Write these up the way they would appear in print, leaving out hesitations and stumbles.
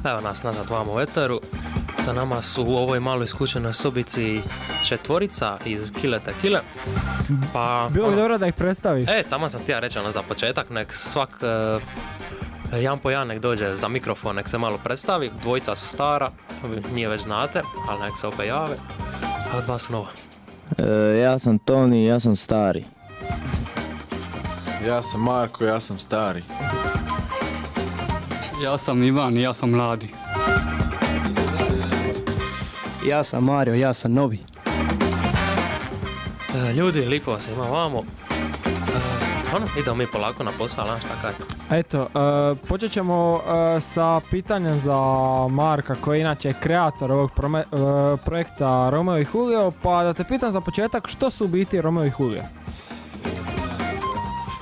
Evo nas nazad vamo u eteru. Sa nama su u ovoj maloj skučenoj sobici četvorica iz Kile Tekile. Pa, Bilo bi dobro da ih predstaviš. tamo sam ti ja reći za početak, nek svak jedan po jedan nek dođe za mikrofon, nek se malo predstavi. Dvojica su stara, njih već znate, ali nek se opet jave. A dva su nova. Ja sam Toni, ja sam stari. Ja sam Marko, ja sam stari. Ja sam Ivan i ja sam mladi. Ja sam Mario, ja sam novi. Ljudi, lipo vas ima vamo. Idemo mi polako na posao, ali šta kaj? Eto, počet ćemo sa pitanjem za Marka, koji je inače kreator ovog projekta Romeo i Julio, pa da te pitam za početak, što su u biti Romeo i Julio?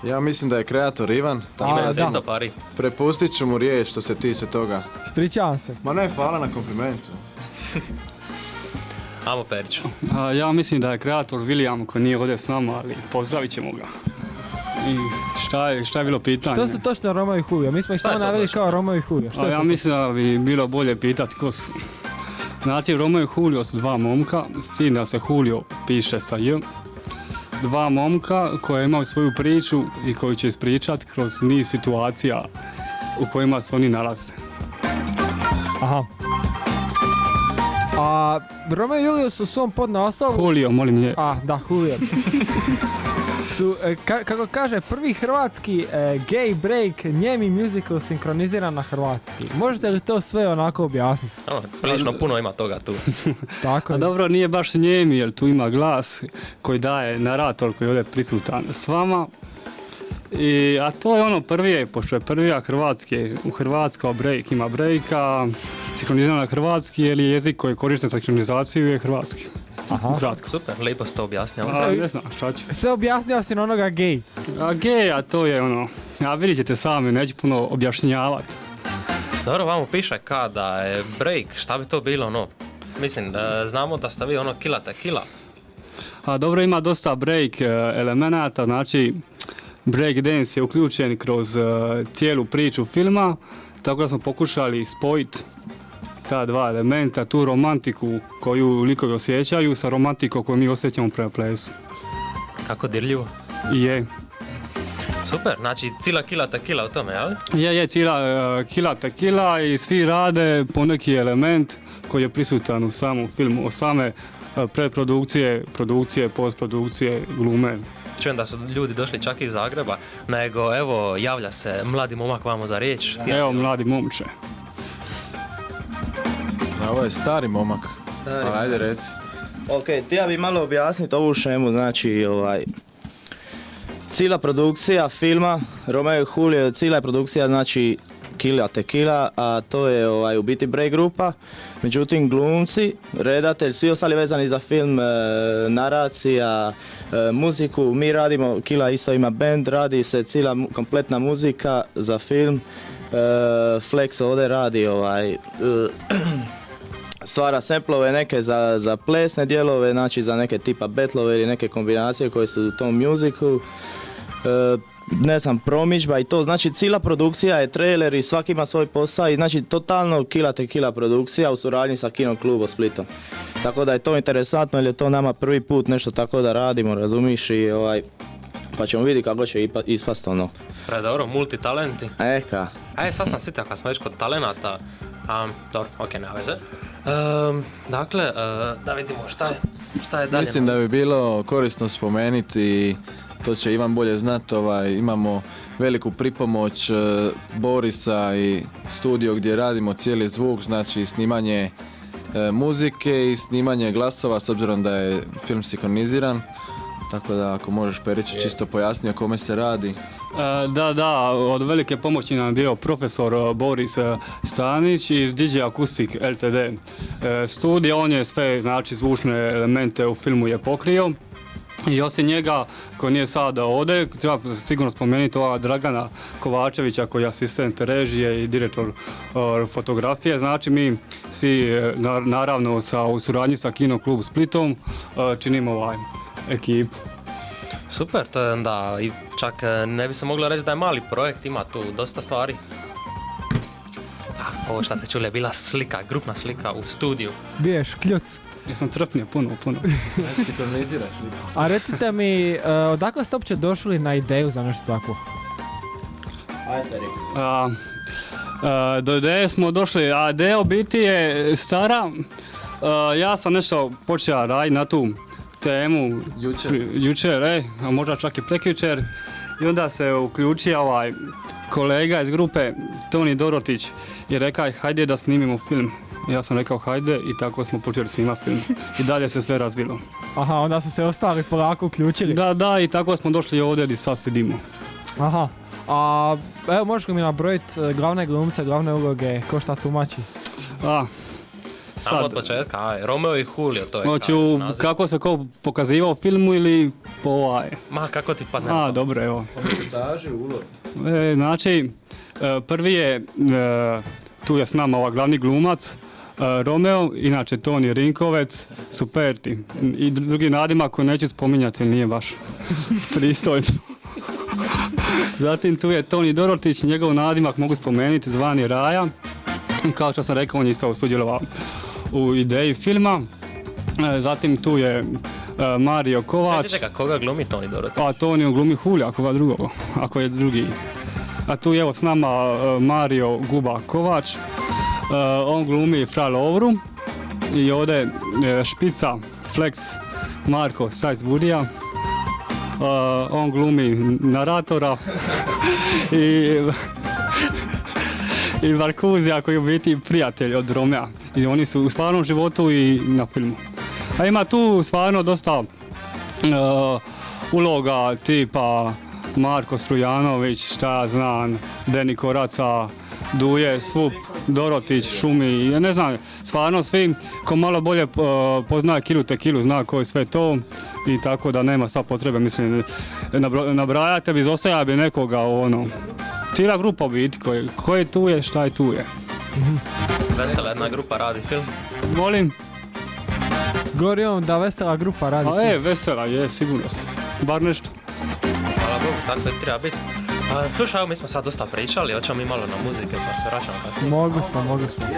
Ja mislim da je kreator Ivan, tako Imaju da se isto pari. prepustit ću mu riječ što se tiče toga. Ispričavam se. Ma ne, hvala na komplimentu. Amo Periću. Ja mislim da je kreator William koji nije ovdje s nama, ali pozdravit ćemo ga. I šta je bilo pitanje? Što su točno Romeo i Julio? Mi smo ih samo je to naveli točno? kao Romeo i Julio. Što je Ja to mislim da bi bilo bolje pitati ko su. Znači, Romeo i Julio su dva momka, s tim da se Julio piše sa J. Dva momka koje imaju svoju priču i koju će ispričati kroz niz situacija u kojima se oni nalaze. Aha. A Romeo i Julio su u svom podnasovu... Julio, molim lje. Da, Julio. Su, kako kaže, prvi hrvatski gay break, njemi musical sinkroniziran na hrvatski. Možete li to sve onako objasniti? Prilično puno ima toga tu. Tako A je. dobro, nije baš njemi, jer tu ima glas koji daje narator koji je ovdje prisutan s vama. A to je ono prvi, pošto je prvija hrvatski, u Hrvatskoj break ima breaka, sinkroniziran na hrvatski, jer je jezik koji je korišten za sinkronizaciju je hrvatski. Aha. Kratko. Super, lijepo si to objasnio. Ne znam, šta ću. Sve objasnio si na onoga gay. A to je ono, vidjet ćete sami, neću puno objašnjavati. Dobro, vamo piše kada je break, šta bi to bilo ono? Mislim, znamo da ste vi ono Kila Tekila. Dobro, ima dosta break elemenata, znači break dance je uključen kroz cijelu priču filma, tako da smo pokušali spojiti ta dva elementa, tu romantiku koju likovi osjećaju sa romantikom koju mi osjećamo prema plesu. Kako dirljivo. Je. Super, znači cijela Kila Tekila u tome, jel? Je, cijela Kila Tekila i svi rade poneki element koji je prisutan u samom filmu, od same predprodukcije, produkcije, postprodukcije, glume. Čujem da su ljudi došli čak iz Zagreba, nego evo javlja se mladi momak vamo za riječ. Evo, mladi momče. Ovo je stari momak. Stari. Pa ajde reci. Ok, ti ja bi malo objasniti ovu šemu, znači cijela produkcija filma Romeo i Julio, cijela je produkcija znači Kila Tekila, a to je u biti break grupa. Međutim, glumci, redatelj, svi ostali vezani za film, naracija, muziku, mi radimo, Kila isto ima band, radi se cijela kompletna muzika za film. Flex ovdje radi stvara samplove neke za plesne dijelove, znači za neke tipa betlove ili neke kombinacije koje su u tom muziku. Ne znam, promidžba i to, znači cijela produkcija je trailer i svaki ima svoj posao i znači totalno Kila Tekila produkcija u suradnji sa Kino klubom Splitom. Tako da je to interesantno jer je to nama prvi put nešto tako da radimo, razumiš, i pa ćemo vidjeti kako će ispast ono. Dobro, multitalenti. Eka. Sad sam sitio kad smo već kod talenata. Dobro, ok, nema veze. Dakle, da vidimo šta je dalje. Mislim da bi bilo korisno spomenuti, to će Ivan bolje znati, imamo veliku pripomoć Borisa i studio gdje radimo cijeli zvuk, znači snimanje muzike i snimanje glasova s obzirom da je film sinkroniziran. Tako da ako možeš Periću čisto pojasniti o kome se radi. Da, od velike pomoći nam je bio profesor Boris Stanić iz DJ Acoustic Ltd. Studija, on je sve znači zvučne elemente u filmu je pokrio. I osim njega, koji nije sada ovdje, treba sigurno spomenuti ova Dragana Kovačevića koji je asistent režije i direktor fotografije. Znači mi svi naravno u suradnji sa Kino klub Splitom činimo ekipu. Super, to je onda i čak ne bi se moglo reći da je mali projekt, ima tu dosta stvari. ovo što ste čuli je bila slika, grupna slika u studiju. Biješ kljuc. Jesam trpnio puno. Sinkronizira sliku. A recite mi, odakle ste uopće došli na ideju za nešto takvo? Do ideje smo došli, a ideja u biti je stara. Ja sam nešto počeo raditi na tu temu jučer, a možda čak i prekjučer. I onda se uključio ovaj kolega iz grupe, Toni Dorotić, i rekao hajde da snimimo film. Ja sam rekao hajde i tako smo počeli snimati film. I dalje se sve razvilo. Aha, onda su se ostali polako uključili. Da, i tako smo došli ovdje i sad sedimo. Aha. A evo možeš li mi nabrojiti glavne glumce, glavne uloge, ko šta tumači? Samo od početka, Romeo i Julio, to je Hoću naziv. kako se ko pokazivao u filmu ili po ovaj? Ma, kako ti padne? Dobro, evo. Montaži, ulog. Znači, prvi je, tu je s nama ovaj glavni glumac, Romeo, inače Toni Rinkovec, Superti. I drugi nadimak koji neću spominjati jer nije baš pristojno. Zatim tu je Toni Dorotić, njegov nadimak mogu spomenuti, zvani Raja. Kao što sam rekao, on je isto sudjelovao u ideji filma. Zatim tu je Mario Kovač. Čekaj, koga glumi Toni Dorotić? Pa Toni glumi Hulja, ako drugog, ako je drugi. A tu je evo s nama Mario Guba Kovač. On glumi Fra Lovru. I ovdje špica Flex Marko Sajc-Budija. On glumi naratora. I Markuzija koji je u biti prijatelj od Romea. I oni su u stvarnom životu i na filmu. A ima tu stvarno dosta uloga tipa Marko Strujanović, šta ja znam, Deni Koraca, Duje, Svup, Dorotić, Šumi, ja ne znam, stvarno svi ko malo bolje poznaje Kilu Tekilu zna ko je sve to i tako da nema sad potrebe, mislim, nabrajate bi, izostaja bi nekoga ono. Cijela grupa u biti, ko je tu je, šta je tu je. Vesela jedna grupa radi film. Molim? Govorim da vesela grupa radi. Vesela je, sigurno sam. Bar nešto. Hvala Bogu, tako je treba biti. Slušaj, evo mi smo sad dosta pričali, hoćemo mi malo na muzike pa se vraćamo kasnije. Mogli smo.